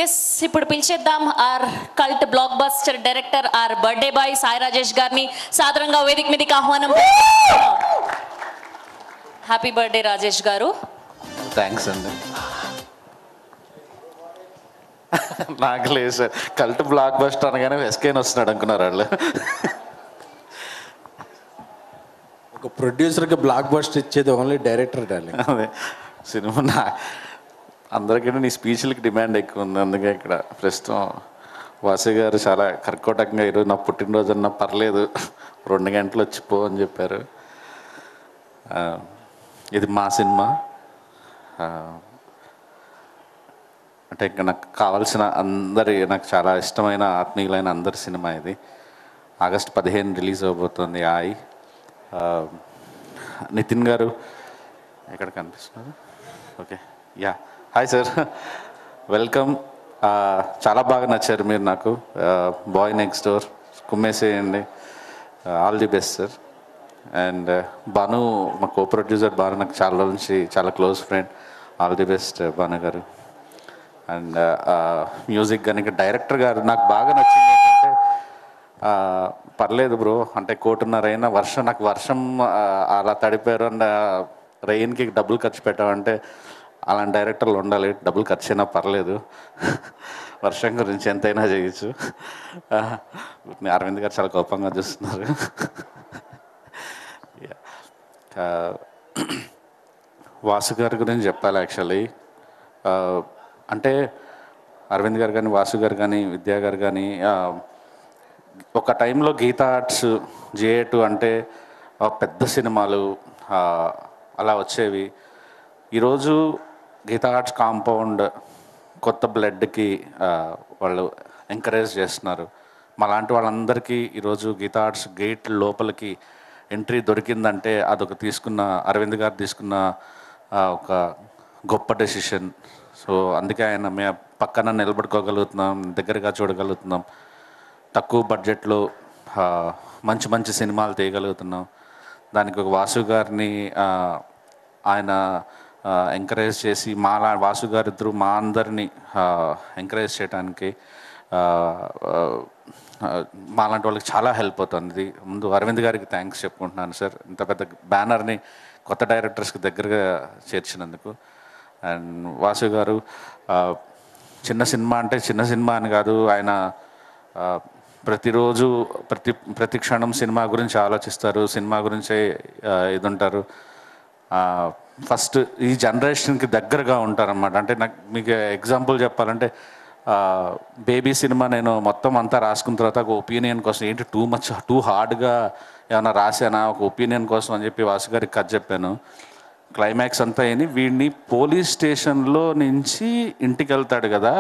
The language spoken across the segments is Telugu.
ఎస్, ఇప్పుడు పిలిచేద్దాం our cult blockbuster director our birthday boy Sai Rajesh గారిని సాదరంగా వేదిక మీదకి ఆహ్వానం. హ్యాపీ బర్త్డే రాజేష్ గారు. థ్యాంక్స్ అండి. నాకు లేదు సార్, కల్ట్ బ్లాక్ బస్టర్ అనగానే ఎస్కేన్ వస్తున్నాడు అనుకున్నారు వాళ్ళు. ఒక ప్రొడ్యూసర్కి బ్లాక్ బస్టర్ ఇచ్చేది ఓన్లీ డైరెక్టర్ డార్లింగ్. అదే సినిమా అందరికీ నీ స్పీచ్లకి డిమాండ్ ఎక్కువ ఉంది. అందుకే ఇక్కడ ప్రస్తుతం వాసు గారు చాలా కర్కోటకంగా ఈరోజు నా పుట్టినరోజు అన్నా పర్లేదు 2 గంటలు వచ్చిపో అని చెప్పారు. ఇది మా సినిమా, అంటే ఇంకా నాకు కావాల్సిన నాకు చాలా ఇష్టమైన ఆత్మీయులైన అందరి సినిమా ఇది. ఆగస్ట్ 15 రిలీజ్ అవబోతుంది. నితిన్ గారు ఎక్కడ కనిపిస్తున్నారు? Okay, yeah, hi sir, welcome. చాలా బాగా నచ్చారు మీరు నాకు. బాయ్ నెక్స్ట్ డోర్ కుమ్మేసేయండి, all the best sir. And Bhanu, మా కో ప్రొడ్యూసర్ భాను నాకు చాలా రోజుల నుంచి చాలా close friend. All the best Bhanu garu. And music కానీ ఇంకా డైరెక్టర్ గారు నాకు బాగా నచ్చింది ఏంటంటే, పర్లేదు బ్రో అంటే 1.5 అయినా వర్షం, నాకు వర్షం అలా తడిపారు అండ్ రెయిన్కి డబ్బులు ఖర్చు పెట్టామంటే అలాంటి డైరెక్టర్లు ఉండాలి. డబ్బులు ఖర్చు అయినా పర్లేదు, వర్షం గురించి ఎంతైనా చేయొచ్చు. అరవింద్ గారు చాలా కోపంగా చూస్తున్నారు. వాసు గారి గురించి చెప్పాలి యాక్చువల్లీ. అంటే అరవింద్ గారు కానీ, వాసు గారు కానీ, విద్యా గారు కానీ, ఒక టైంలో గీతా ఆర్ట్స్, J2 అంటే పెద్ద సినిమాలు అలా వచ్చేవి. ఈరోజు గీతా ఆర్ట్స్ కాంపౌండ్ కొత్త బ్లడ్కి వాళ్ళు ఎంకరేజ్ చేస్తున్నారు. మాలాంటి వాళ్ళందరికీ ఈరోజు గీతా ఆర్ట్స్ గేట్ లోపలికి ఎంట్రీ దొరికిందంటే అదొక అరవింద్ గారు తీసుకున్న ఒక గొప్ప డెసిషన్. సో అందుకే ఆయన మేము పక్కన నిలబడుకోగలుగుతున్నాం, దగ్గరగా చూడగలుగుతున్నాం, తక్కువ బడ్జెట్లో మంచి మంచి సినిమాలు తీయగలుగుతున్నాం. దానికి ఒక వాసు గారిని ఆయన ఎంకరేజ్ చేసి వాసు గారి ఇద్దరు మా అందరినీ ఎంకరేజ్ చేయడానికి మాలాంటి వాళ్ళకి చాలా హెల్ప్ అవుతుంది. ముందు అరవింద్ గారికి థ్యాంక్స్ చెప్పుకుంటున్నాను సార్, ఇంత పెద్ద బ్యానర్ని కొత్త డైరెక్టర్స్కి దగ్గరగా చేర్చినందుకు. అండ్ వాసు గారు చిన్న సినిమా అంటే చిన్న సినిమా అని కాదు, ఆయన ప్రతిరోజు ప్రతి క్షణం సినిమా గురించి ఆలోచిస్తారు, సినిమా గురించే ఇది ఉంటారు. ఫస్ట్ ఈ జనరేషన్కి దగ్గరగా ఉంటారన్నమాట. అంటే నాకు మీకు ఎగ్జాంపుల్ చెప్పాలంటే, బేబీ సినిమా నేను మొత్తం అంతా రాసుకున్న తర్వాత ఒక ఒపీనియన్ కోసం, ఏంటి టూ హార్డ్గా ఏమైనా రాశానా ఒక ఒపీనియన్ కోసం అని చెప్పి వాసు గారికి కథ చెప్పాను. క్లైమాక్స్ అంతా అయింది, వీడిని పోలీస్ స్టేషన్లో నుంచి ఇంటికి వెళ్తాడు కదా,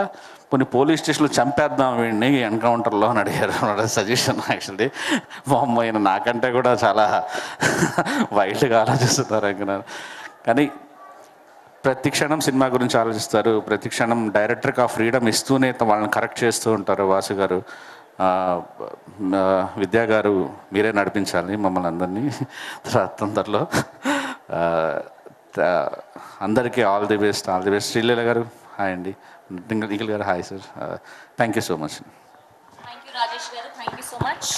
కొన్ని పోలీస్ స్టేషన్లో చంపేద్దాం వీడిని ఎన్కౌంటర్లో అని అడిగారు. సజెషన్ యాక్చువల్లీ బామ్మ అయిన నాకంటే కూడా చాలా వైల్డ్గా ఆలోచిస్తున్నారు అనుకున్నారు. కానీ ప్రతి క్షణం సినిమా గురించి ఆలోచిస్తారు, ప్రతి క్షణం డైరెక్టర్కి ఆ ఫ్రీడమ్ ఇస్తూనే వాళ్ళని కరెక్ట్ చేస్తూ ఉంటారు వాసు గారు. విద్యా గారు మీరే నడిపించాలి మమ్మల్ని అందరినీ తొందరలో. అందరికీ all the best, all the best. Sreeleela గారు హాయ్ అండి, నిఖిల్ గారు hi sir, thank you so much. Thank you Rajesh గారు, థ్యాంక్ యూ సో మచ్.